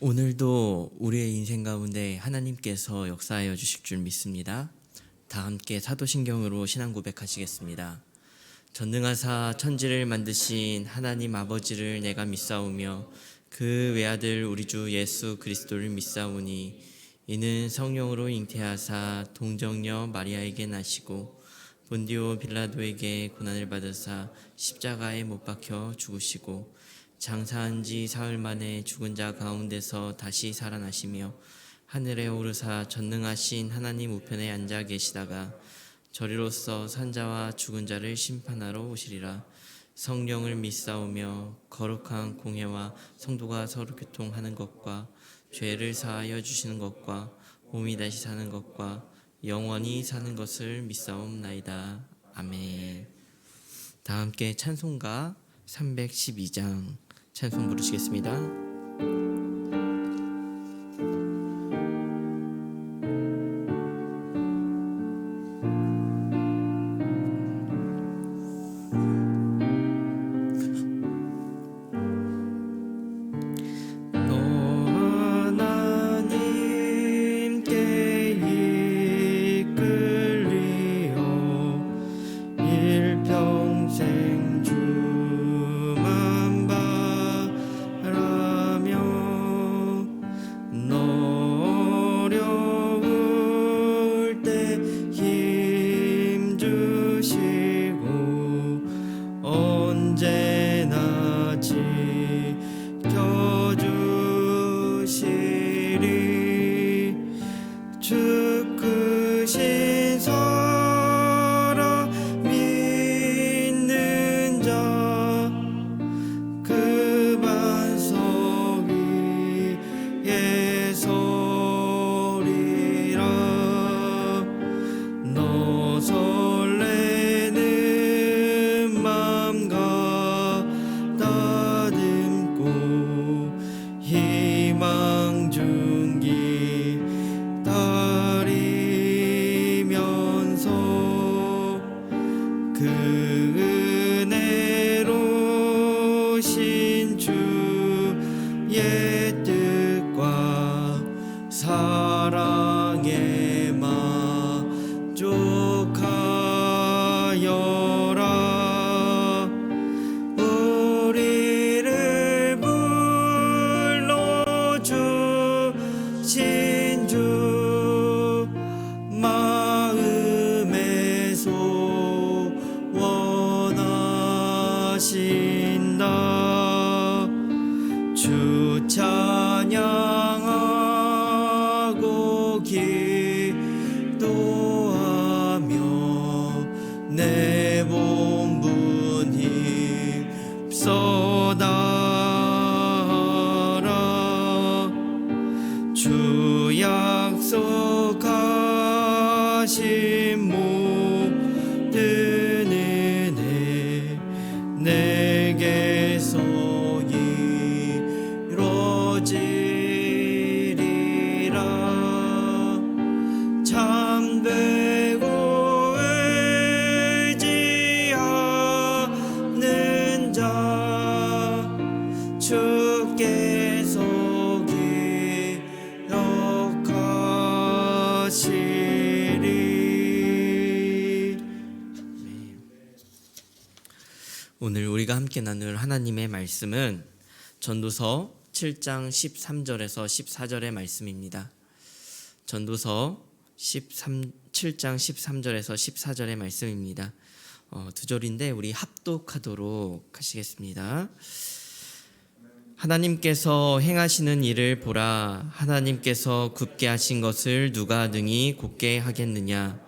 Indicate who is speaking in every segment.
Speaker 1: 오늘도 우리의 인생 가운데 하나님께서 역사하여 주실 줄 믿습니다. 다 함께 사도신경으로 신앙 고백하시겠습니다. 전능하사 천지를 만드신 하나님 아버지를 내가 믿사오며 그 외아들 우리 주 예수 그리스도를 믿사오니 이는 성령으로 잉태하사 동정녀 마리아에게 나시고 본디오 빌라도에게 고난을 받으사 십자가에 못 박혀 죽으시고 장사한 지 사흘 만에 죽은 자 가운데서 다시 살아나시며 하늘에 오르사 전능하신 하나님 우편에 앉아 계시다가 저리로서 산자와 죽은 자를 심판하러 오시리라. 성령을 믿사오며 거룩한 공회와 성도가 서로 교통하는 것과 죄를 사하여 주시는 것과 몸이 다시 사는 것과 영원히 사는 것을 믿사옵나이다. 아멘. 다 함께 찬송가 312장 찬송 부르시겠습니다. 주 찬양하고 기도하며 내 몸분 힘써다하라. 주 약속하신 모든 은혜 내게서 이루어지리라. 참되고 의지하는 자 주께서 기억하시리. 오늘 우리가 함께 나눌 하나님의 말씀은 전도서 7장 13절에서 14절의 말씀입니다. 전도서 7장 13절에서 14절의 말씀입니다. 두 절인데 우리 합독하도록 하시겠습니다. 하나님께서 행하시는 일을 보라. 하나님께서 굳게 하신 것을 누가 능히 곧게 하겠느냐.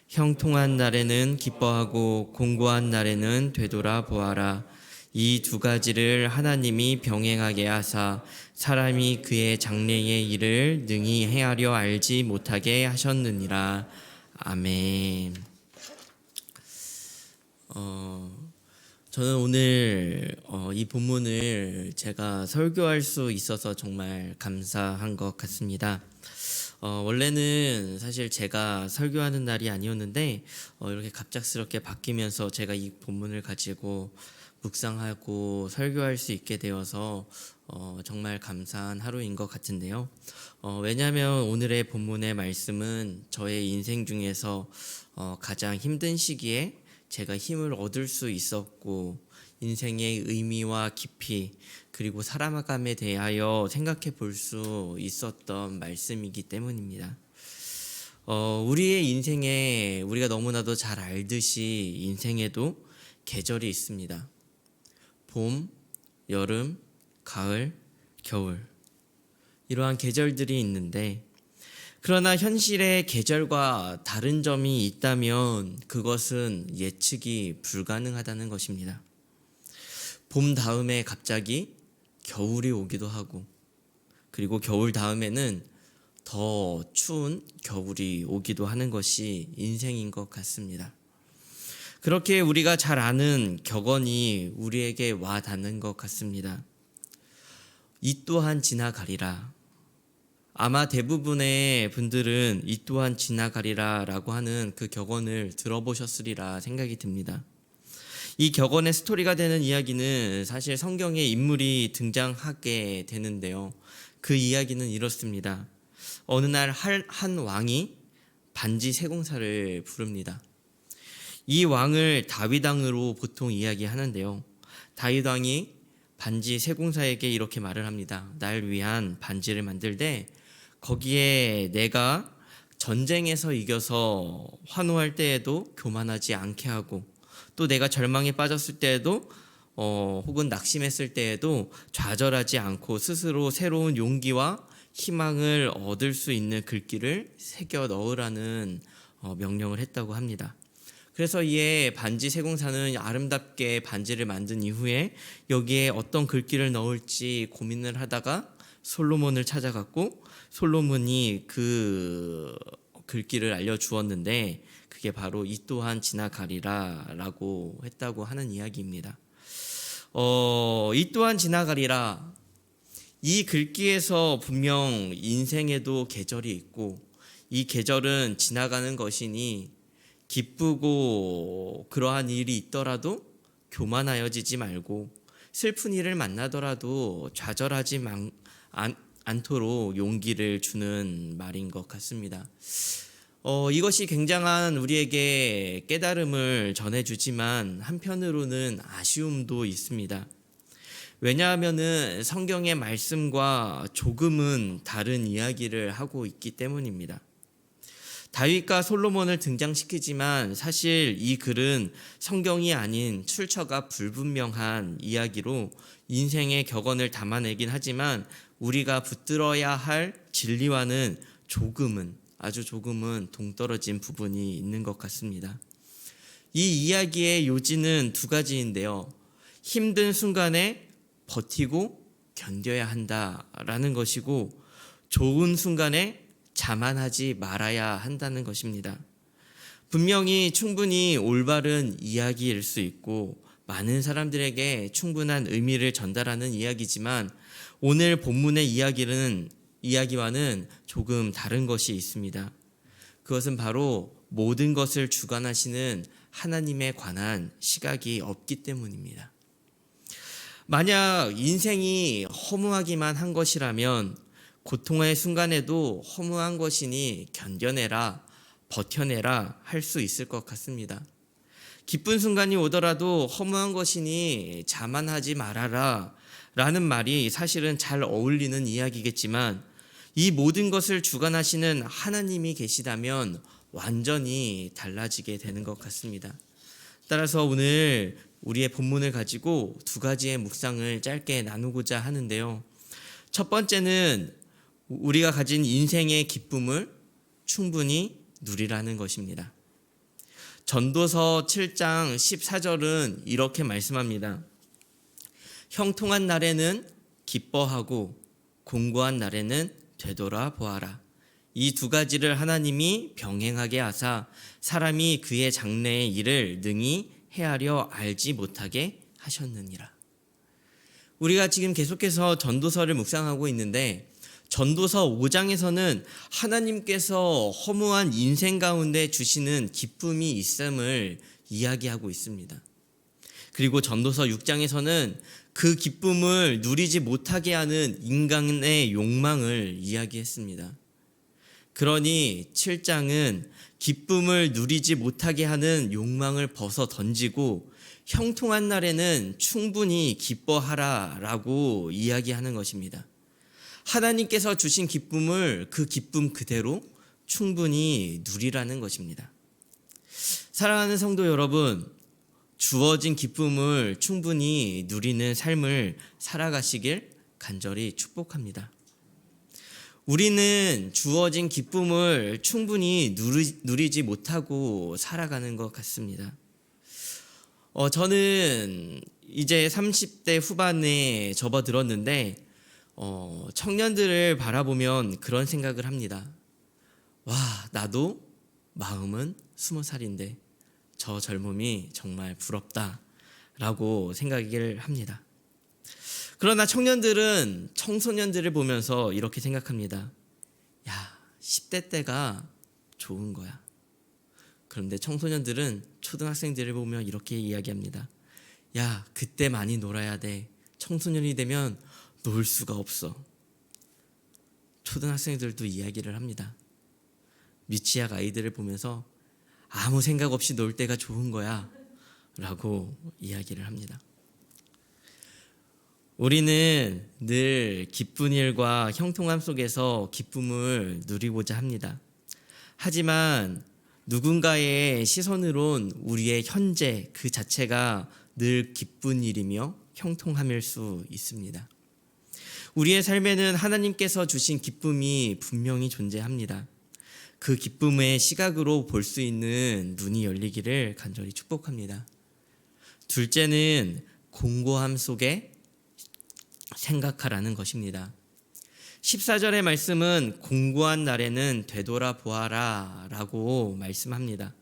Speaker 1: 형통한 날에는 기뻐하고 공고한 날에는 되돌아 보아라. 이 두 가지를 하나님이 병행하게 하사 사람이 그의 장래의 일을 능히 행하려 알지 못하게 하셨느니라. 아멘. 저는 오늘 이 본문을 제가 설교할 수 있어서 정말 감사한 것 같습니다. 원래는 사실 제가 설교하는 날이 아니었는데 이렇게 갑작스럽게 바뀌면서 제가 이 본문을 가지고 묵상하고 설교할 수 있게 되어서 정말 감사한 하루인 것 같은데요. 왜냐하면 오늘의 본문의 말씀은 저의 인생 중에서 가장 힘든 시기에 제가 힘을 얻을 수 있었고 인생의 의미와 깊이 그리고 살아감에 대하여 생각해 볼 수 있었던 말씀이기 때문입니다. 우리의 인생에 우리가 너무나도 잘 알듯이 인생에도 계절이 있습니다. 봄, 여름, 가을, 겨울 이러한 계절들이 있는데 그러나 현실의 계절과 다른 점이 있다면 그것은 예측이 불가능하다는 것입니다. 봄 다음에 갑자기 겨울이 오기도 하고 그리고 겨울 다음에는 더 추운 겨울이 오기도 하는 것이 인생인 것 같습니다. 그렇게 우리가 잘 아는 격언이 우리에게 와 닿는 것 같습니다. 이 또한 지나가리라. 아마 대부분의 분들은 이 또한 지나가리라 라고 하는 그 격언을 들어보셨으리라 생각이 듭니다. 이 격언의 스토리가 되는 이야기는 사실 성경에 인물이 등장하게 되는데요. 그 이야기는 이렇습니다. 어느 날 한 왕이 반지 세공사를 부릅니다. 이 왕을 다윗 왕으로 보통 이야기하는데요. 다윗 왕이 반지 세공사에게 이렇게 말을 합니다. 날 위한 반지를 만들되 거기에 내가 전쟁에서 이겨서 환호할 때에도 교만하지 않게 하고 또 내가 절망에 빠졌을 때에도 혹은 낙심했을 때에도 좌절하지 않고 스스로 새로운 용기와 희망을 얻을 수 있는 글귀를 새겨 넣으라는 명령을 했다고 합니다. 그래서 이에 반지 세공사는 아름답게 반지를 만든 이후에 여기에 어떤 글귀를 넣을지 고민을 하다가 솔로몬을 찾아갔고 솔로몬이 그 글귀를 알려주었는데 그게 바로 이 또한 지나가리라 라고 했다고 하는 이야기입니다. 이 또한 지나가리라. 이 글귀에서 분명 인생에도 계절이 있고 이 계절은 지나가는 것이니 기쁘고 그러한 일이 있더라도 교만하여지지 말고 슬픈 일을 만나더라도 좌절하지 않도록 용기를 주는 말인 것 같습니다. 이것이 굉장한 우리에게 깨달음을 전해주지만 한편으로는 아쉬움도 있습니다. 왜냐하면 성경의 말씀과 조금은 다른 이야기를 하고 있기 때문입니다. 다윗과 솔로몬을 등장시키지만 사실 이 글은 성경이 아닌 출처가 불분명한 이야기로 인생의 격언을 담아내긴 하지만 우리가 붙들어야 할 진리와는 아주 조금은 동떨어진 부분이 있는 것 같습니다. 이 이야기의 요지는 두 가지인데요. 힘든 순간에 버티고 견뎌야 한다라는 것이고 좋은 순간에 자만하지 말아야 한다는 것입니다. 분명히 충분히 올바른 이야기일 수 있고 많은 사람들에게 충분한 의미를 전달하는 이야기지만 오늘 본문의 이야기와는 조금 다른 것이 있습니다. 그것은 바로 모든 것을 주관하시는 하나님에 관한 시각이 없기 때문입니다. 만약 인생이 허무하기만 한 것이라면 고통의 순간에도 허무한 것이니 견뎌내라, 버텨내라 할 수 있을 것 같습니다. 기쁜 순간이 오더라도 허무한 것이니 자만하지 말아라 라는 말이 사실은 잘 어울리는 이야기겠지만 이 모든 것을 주관하시는 하나님이 계시다면 완전히 달라지게 되는 것 같습니다. 따라서 오늘 우리의 본문을 가지고 두 가지의 묵상을 짧게 나누고자 하는데요. 첫 번째는 우리가 가진 인생의 기쁨을 충분히 누리라는 것입니다. 전도서 7장 14절은 이렇게 말씀합니다. 형통한 날에는 기뻐하고 공고한 날에는 되돌아보아라. 이 두 가지를 하나님이 병행하게 하사 사람이 그의 장래의 일을 능히 헤아려 알지 못하게 하셨느니라. 우리가 지금 계속해서 전도서를 묵상하고 있는데 전도서 5장에서는 하나님께서 허무한 인생 가운데 주시는 기쁨이 있음을 이야기하고 있습니다. 그리고 전도서 6장에서는 그 기쁨을 누리지 못하게 하는 인간의 욕망을 이야기했습니다. 그러니 7장은 기쁨을 누리지 못하게 하는 욕망을 벗어 던지고 형통한 날에는 충분히 기뻐하라 라고 이야기하는 것입니다. 하나님께서 주신 기쁨을 그 기쁨 그대로 충분히 누리라는 것입니다. 사랑하는 성도 여러분, 주어진 기쁨을 충분히 누리는 삶을 살아가시길 간절히 축복합니다. 우리는 주어진 기쁨을 충분히 누리지 못하고 살아가는 것 같습니다. 저는 이제 30대 후반에 접어들었는데 청년들을 바라보면 그런 생각을 합니다. 와, 나도 마음은 20살인데 저 젊음이 정말 부럽다 라고 생각을 합니다. 그러나 청년들은 청소년들을 보면서 이렇게 생각합니다. 야, 10대 때가 좋은 거야. 그런데 청소년들은 초등학생들을 보며 이렇게 이야기합니다. 야, 그때 많이 놀아야 돼. 청소년이 되면 놀 수가 없어. 초등학생들도 이야기를 합니다. 미취학 아이들을 보면서 아무 생각 없이 놀 때가 좋은 거야 라고 이야기를 합니다. 우리는 늘 기쁜 일과 형통함 속에서 기쁨을 누리고자 합니다. 하지만 누군가의 시선으론 우리의 현재 그 자체가 늘 기쁜 일이며 형통함일 수 있습니다. 우리의 삶에는 하나님께서 주신 기쁨이 분명히 존재합니다. 그 기쁨의 시각으로 볼 수 있는 눈이 열리기를 간절히 축복합니다. 둘째는 공고함 속에 생각하라는 것입니다. 14절의 말씀은 공고한 날에는 되돌아보아라 라고 말씀합니다.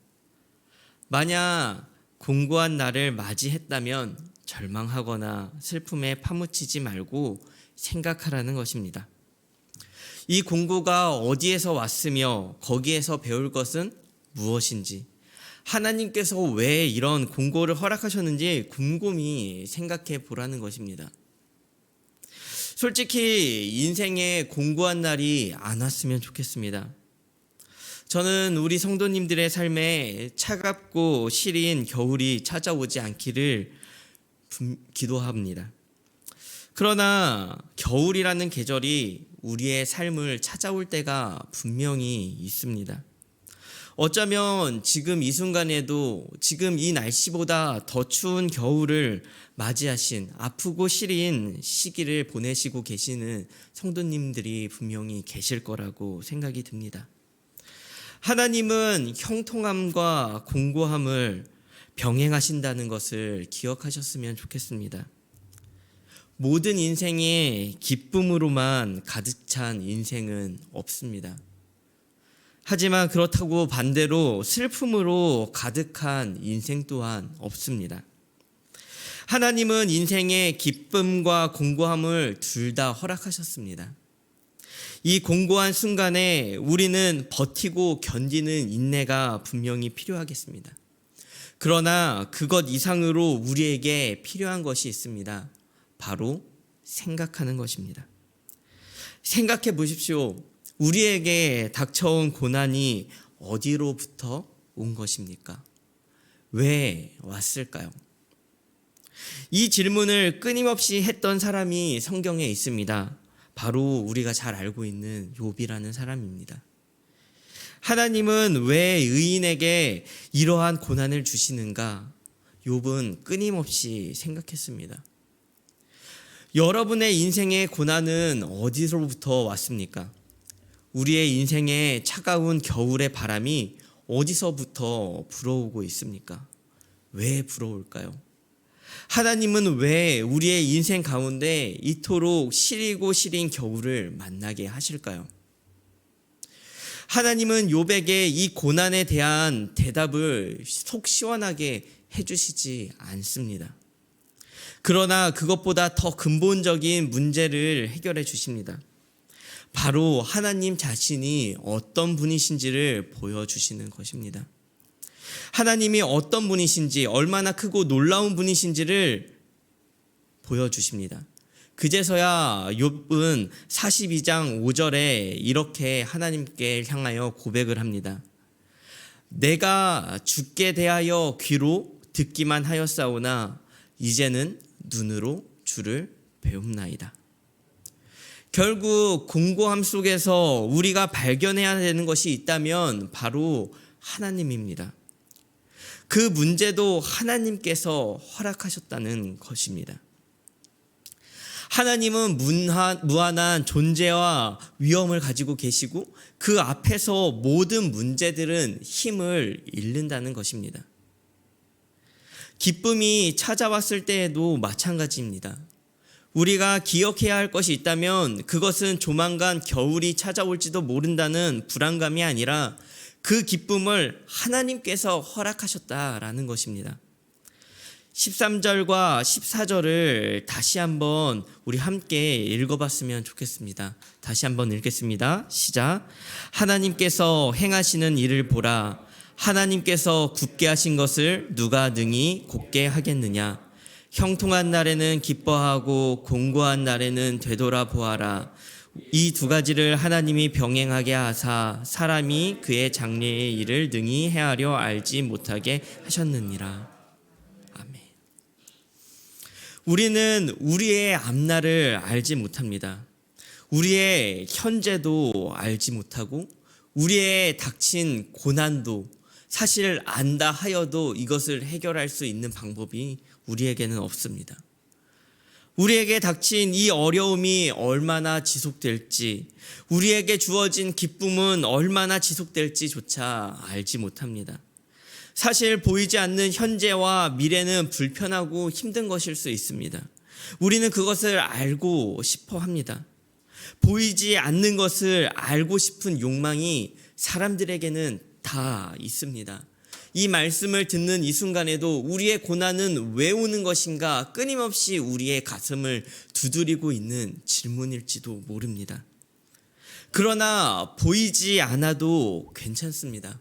Speaker 1: 만약 공고한 날을 맞이했다면 절망하거나 슬픔에 파묻히지 말고 생각하라는 것입니다. 이 공고가 어디에서 왔으며 거기에서 배울 것은 무엇인지, 하나님께서 왜 이런 공고를 허락하셨는지 곰곰이 생각해 보라는 것입니다. 솔직히 인생에 공고한 날이 안 왔으면 좋겠습니다. 저는 우리 성도님들의 삶에 차갑고 시린 겨울이 찾아오지 않기를 기도합니다. 그러나 겨울이라는 계절이 우리의 삶을 찾아올 때가 분명히 있습니다. 어쩌면 지금 이 순간에도 지금 이 날씨보다 더 추운 겨울을 맞이하신 아프고 시린 시기를 보내시고 계시는 성도님들이 분명히 계실 거라고 생각이 듭니다. 하나님은 형통함과 공고함을 병행하신다는 것을 기억하셨으면 좋겠습니다. 모든 인생에 기쁨으로만 가득 찬 인생은 없습니다. 하지만 그렇다고 반대로 슬픔으로 가득한 인생 또한 없습니다. 하나님은 인생에 기쁨과 공고함을 둘 다 허락하셨습니다. 이 공고한 순간에 우리는 버티고 견디는 인내가 분명히 필요하겠습니다. 그러나 그것 이상으로 우리에게 필요한 것이 있습니다. 바로 생각하는 것입니다. 생각해 보십시오. 우리에게 닥쳐온 고난이 어디로부터 온 것입니까? 왜 왔을까요? 이 질문을 끊임없이 했던 사람이 성경에 있습니다. 바로 우리가 잘 알고 있는 욥이라는 사람입니다. 하나님은 왜 의인에게 이러한 고난을 주시는가? 욥은 끊임없이 생각했습니다. 여러분의 인생의 고난은 어디서부터 왔습니까? 우리의 인생의 차가운 겨울의 바람이 어디서부터 불어오고 있습니까? 왜 불어올까요? 하나님은 왜 우리의 인생 가운데 이토록 시리고 시린 겨울을 만나게 하실까요? 하나님은 욥에게 이 고난에 대한 대답을 속 시원하게 해주시지 않습니다. 그러나 그것보다 더 근본적인 문제를 해결해 주십니다. 바로 하나님 자신이 어떤 분이신지를 보여주시는 것입니다. 하나님이 어떤 분이신지, 얼마나 크고 놀라운 분이신지를 보여주십니다. 그제서야 욥은 42장 5절에 이렇게 하나님께 향하여 고백을 합니다. 내가 주께 대하여 귀로 듣기만 하였사오나 이제는 눈으로 주를 배움나이다. 결국 공고함 속에서 우리가 발견해야 되는 것이 있다면 바로 하나님입니다. 그 문제도 하나님께서 허락하셨다는 것입니다. 하나님은 무한한 존재와 위엄을 가지고 계시고 그 앞에서 모든 문제들은 힘을 잃는다는 것입니다. 기쁨이 찾아왔을 때에도 마찬가지입니다. 우리가 기억해야 할 것이 있다면 그것은 조만간 겨울이 찾아올지도 모른다는 불안감이 아니라 그 기쁨을 하나님께서 허락하셨다라는 것입니다. 13절과 14절을 다시 한번 우리 함께 읽어봤으면 좋겠습니다. 다시 한번 읽겠습니다. 시작. 하나님께서 행하시는 일을 보라. 하나님께서 굳게 하신 것을 누가 능히 곧게 하겠느냐. 형통한 날에는 기뻐하고 공고한 날에는 되돌아보아라. 이 두 가지를 하나님이 병행하게 하사 사람이 그의 장래의 일을 능히 헤아려 알지 못하게 하셨느니라. 우리는 우리의 앞날을 알지 못합니다. 우리의 현재도 알지 못하고 우리의 닥친 고난도 사실 안다 하여도 이것을 해결할 수 있는 방법이 우리에게는 없습니다. 우리에게 닥친 이 어려움이 얼마나 지속될지, 우리에게 주어진 기쁨은 얼마나 지속될지조차 알지 못합니다. 사실 보이지 않는 현재와 미래는 불편하고 힘든 것일 수 있습니다. 우리는 그것을 알고 싶어 합니다. 보이지 않는 것을 알고 싶은 욕망이 사람들에게는 다 있습니다. 이 말씀을 듣는 이 순간에도 우리의 고난은 왜 오는 것인가 끊임없이 우리의 가슴을 두드리고 있는 질문일지도 모릅니다. 그러나 보이지 않아도 괜찮습니다.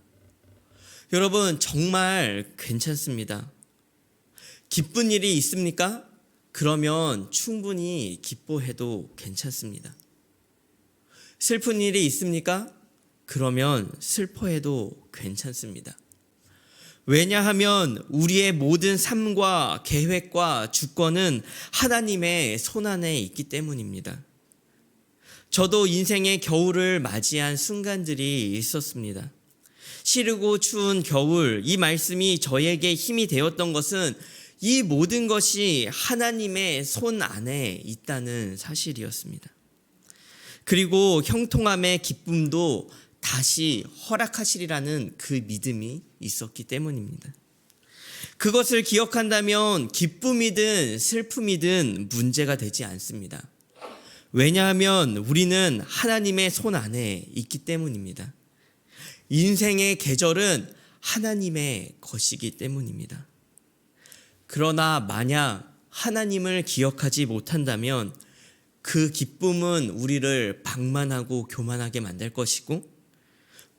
Speaker 1: 여러분, 정말 괜찮습니다. 기쁜 일이 있습니까? 그러면 충분히 기뻐해도 괜찮습니다. 슬픈 일이 있습니까? 그러면 슬퍼해도 괜찮습니다. 왜냐하면 우리의 모든 삶과 계획과 주권은 하나님의 손안에 있기 때문입니다. 저도 인생의 겨울을 맞이한 순간들이 있었습니다. 시르고 추운 겨울, 이 말씀이 저에게 힘이 되었던 것은 이 모든 것이 하나님의 손 안에 있다는 사실이었습니다. 그리고 형통함의 기쁨도 다시 허락하시리라는 그 믿음이 있었기 때문입니다. 그것을 기억한다면 기쁨이든 슬픔이든 문제가 되지 않습니다. 왜냐하면 우리는 하나님의 손 안에 있기 때문입니다. 인생의 계절은 하나님의 것이기 때문입니다. 그러나 만약 하나님을 기억하지 못한다면 그 기쁨은 우리를 방만하고 교만하게 만들 것이고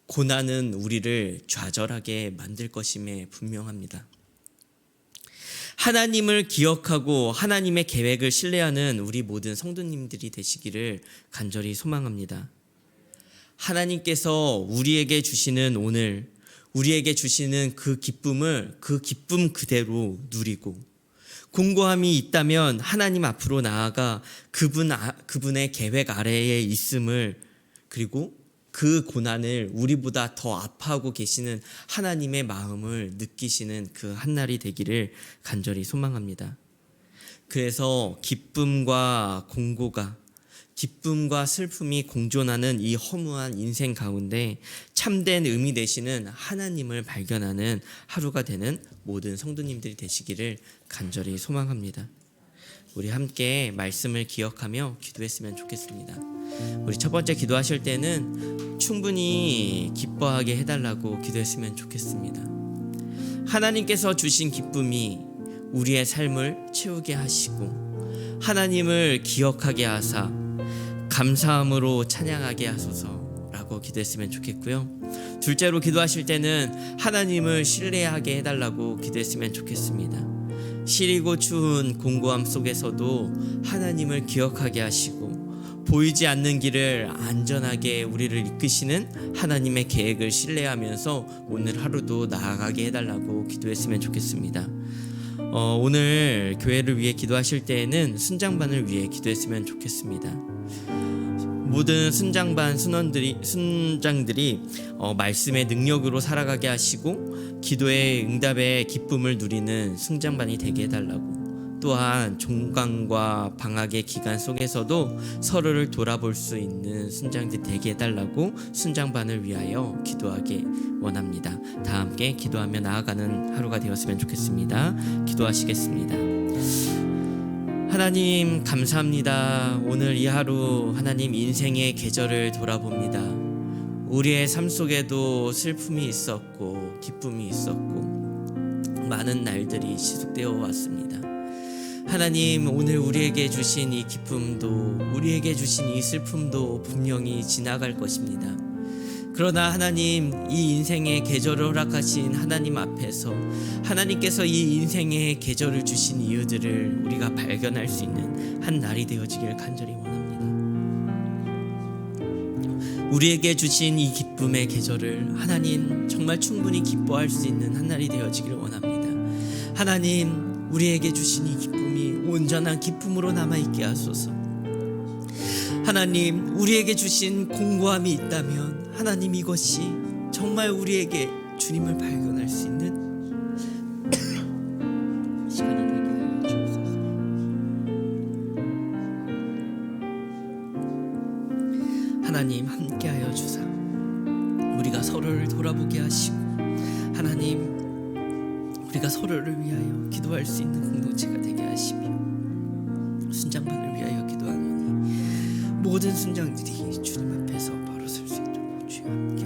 Speaker 1: 고난은 우리를 좌절하게 만들 것임에 분명합니다. 하나님을 기억하고 하나님의 계획을 신뢰하는 우리 모든 성도님들이 되시기를 간절히 소망합니다. 하나님께서 우리에게 주시는 오늘, 우리에게 주시는 그 기쁨을 그 기쁨 그대로 누리고 공고함이 있다면 하나님 앞으로 나아가 그분의 계획 아래에 있음을, 그리고 그 고난을 우리보다 더 아파하고 계시는 하나님의 마음을 느끼시는 그 한날이 되기를 간절히 소망합니다. 그래서 기쁨과 공고가, 기쁨과 슬픔이 공존하는 이 허무한 인생 가운데 참된 의미 되시는 하나님을 발견하는 하루가 되는 모든 성도님들이 되시기를 간절히 소망합니다. 우리 함께 말씀을 기억하며 기도했으면 좋겠습니다. 우리 첫 번째 기도하실 때는 충분히 기뻐하게 해달라고 기도했으면 좋겠습니다. 하나님께서 주신 기쁨이 우리의 삶을 채우게 하시고 하나님을 기억하게 하사 감사함으로 찬양하게 하소서라고 기도했으면 좋겠고요. 둘째로 기도하실 때는 하나님을 신뢰하게 해달라고 기도했으면 좋겠습니다. 시리고 추운 공고함 속에서도 하나님을 기억하게 하시고 보이지 않는 길을 안전하게 우리를 이끄시는 하나님의 계획을 신뢰하면서 오늘 하루도 나아가게 해달라고 기도했으면 좋겠습니다. 오늘 교회를 위해 기도하실 때에는 순장반을 위해 기도했으면 좋겠습니다. 모든 순장반 순장들이 말씀의 능력으로 살아가게 하시고 기도의 응답의 기쁨을 누리는 순장반이 되게 해달라고, 또한 종강과 방학의 기간 속에서도 서로를 돌아볼 수 있는 순장들이 되게 해달라고 순장반을 위하여 기도하게 원합니다. 다 함께 기도하며 나아가는 하루가 되었으면 좋겠습니다. 기도하시겠습니다. 하나님 감사합니다. 오늘 이 하루 하나님 인생의 계절을 돌아봅니다. 우리의 삶 속에도 슬픔이 있었고 기쁨이 있었고 많은 날들이 지속되어 왔습니다. 하나님, 오늘 우리에게 주신 이 기쁨도 우리에게 주신 이 슬픔도 분명히 지나갈 것입니다. 그러나 하나님, 이 인생의 계절을 허락하신 하나님 앞에서 하나님께서 이 인생의 계절을 주신 이유들을 우리가 발견할 수 있는 한 날이 되어지길 간절히 원합니다. 우리에게 주신 이 기쁨의 계절을 하나님 정말 충분히 기뻐할 수 있는 한 날이 되어지길 원합니다. 하나님, 우리에게 주신 이 기쁨이 온전한 기쁨으로 남아있게 하소서. 하나님, 우리에게 주신 공고함이 있다면 하나님 이것이 정말 우리에게 주님을 발견할 수 있는 시간이 되게 하여 주옵소서. 하나님 함께하여 주사 우리가 서로를 돌아보게 하시고 하나님 우리가 서로를 위하여 기도할 수 있는 공동체가 되게 하시며 순장반을 위하여 기도하노니 모든 순장들이 주님 앞에서 바로 설 수 있도록 주여 함께